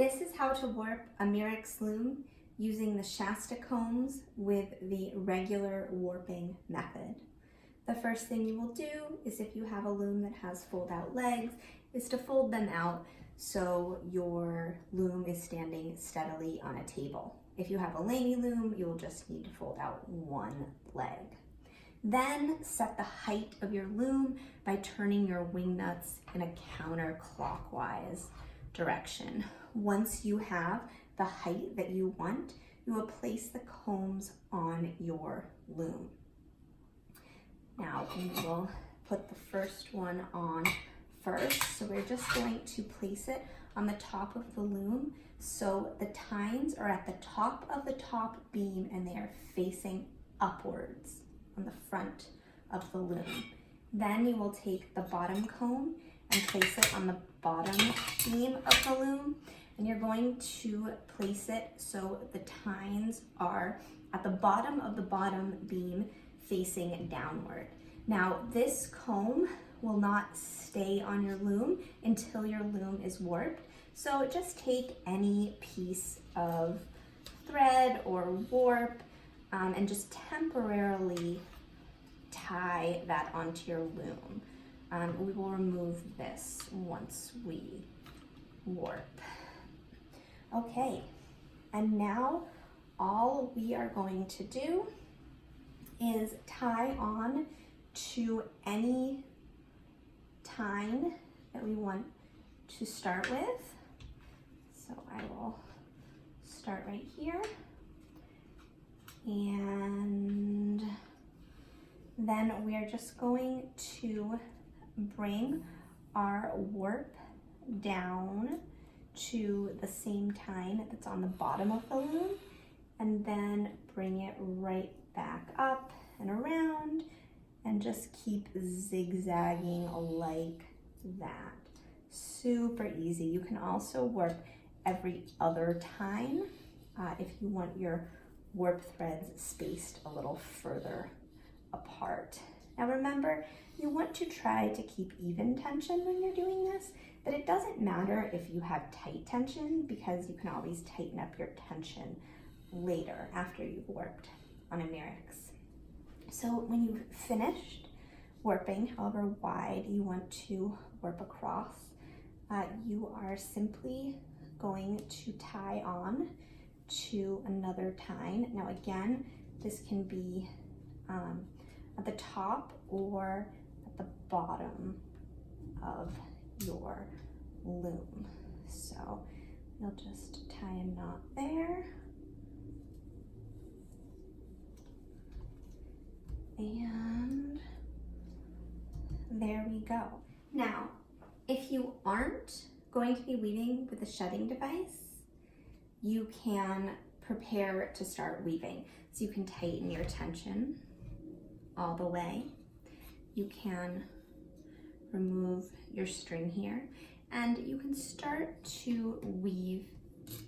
This is how to warp a Mirrix loom using the Shasta Combs with the regular warping method. The first thing you will do is, if you have a loom that has fold out legs, is to fold them out so your loom is standing steadily on a table. If you have a laney loom, you will just need to fold out one leg. Then set the height of your loom by turning your wing nuts in a counterclockwise direction. Once you have the height that you want, you will place the combs on your loom. Now we will put the first one on first. So we're just going to place it on the top of the loom so the tines are at the top of the top beam and they are facing upwards on the front of the loom. Then you will take the bottom comb and place it on the bottom beam of the loom, and you're going to place it so the tines are at the bottom of the bottom beam facing downward. Now this comb will not stay on your loom until your loom is warped, so just take any piece of thread or warp and just temporarily tie that onto your loom. We will remove this once we warp. Okay, and now all we are going to do is tie on to any tine that we want to start with. So I will start right here, and then we are just going to bring our warp down to the same tine that's on the bottom of the loom, and then bring it right back up and around, and just keep zigzagging like that. Super easy. You can also warp every other tine if you want your warp threads spaced a little further apart. Now remember, you want to try to keep even tension when you're doing this, but it doesn't matter if you have tight tension, because you can always tighten up your tension later after you've warped on a Mirrix. So when you've finished warping, however wide you want to warp across, you are simply going to tie on to another tine. Now again, this can be at the top or at the bottom of your loom. So you'll just tie a knot there. And there we go. Now, if you aren't going to be weaving with a shedding device, you can prepare to start weaving. So you can tighten your tension all the way. You can remove your string here, and you can start to weave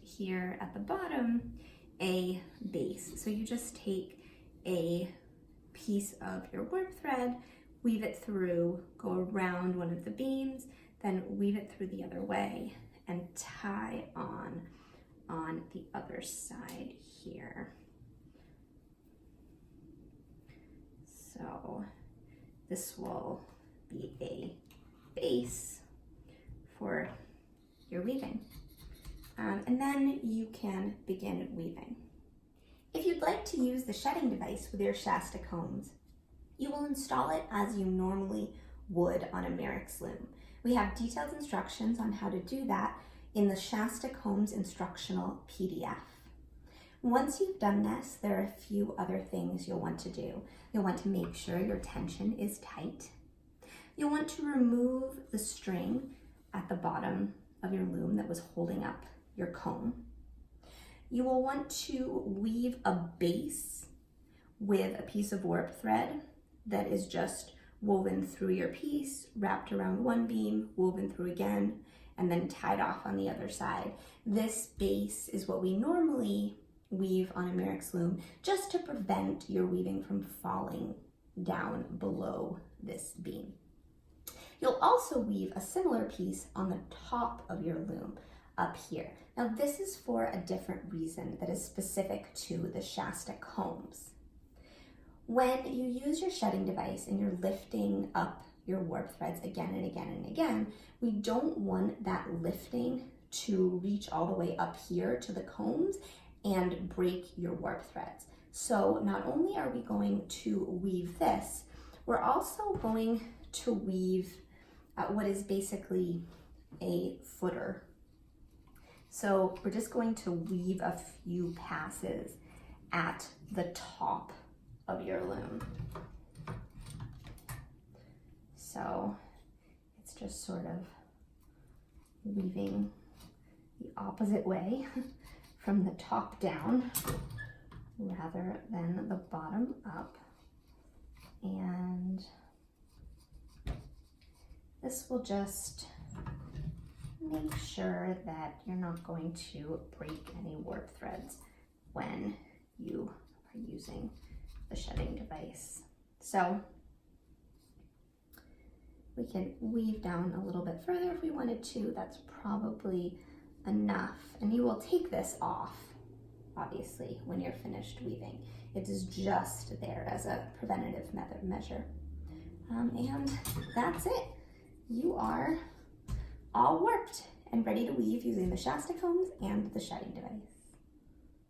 here at the bottom a base. So you just take a piece of your warp thread, weave it through, go around one of the beams, then weave it through the other way and tie on the other side here. So this will be a base for your weaving. And then you can begin weaving. If you'd like to use the shedding device with your Shasta Combs, you will install it as you normally would on a Mirrix loom. We have detailed instructions on how to do that in the Shasta Combs instructional PDF. Once you've done this, there are a few other things you'll want to do. You'll want to make sure your tension is tight. You'll want to remove the string at the bottom of your loom that was holding up your comb. You will want to weave a base with a piece of warp thread that is just woven through your piece, wrapped around one beam, woven through again, and then tied off on the other side. This base is what we normally weave on a Mirrix loom, just to prevent your weaving from falling down below this beam. You'll also weave a similar piece on the top of your loom. up here. Now this is for a different reason that is specific to the Shasta Combs. When you use your shedding device and you're lifting up your warp threads again and again and again, we don't want that lifting to reach all the way up here to the combs and break your warp threads. So not only are we going to weave this, we're also going to weave what is basically a footer. So we're just going to weave a few passes at the top of your loom. So it's just sort of weaving the opposite way from the top down rather than the bottom up. And this will just make sure that you're not going to break any warp threads when you are using the shedding device. So we can weave down a little bit further if we wanted to. That's probably enough. And you will take this off, obviously, when you're finished weaving. It is just there as a preventative measure. And that's it. You are all warped and ready to weave using the Shasta Combs and the shedding device.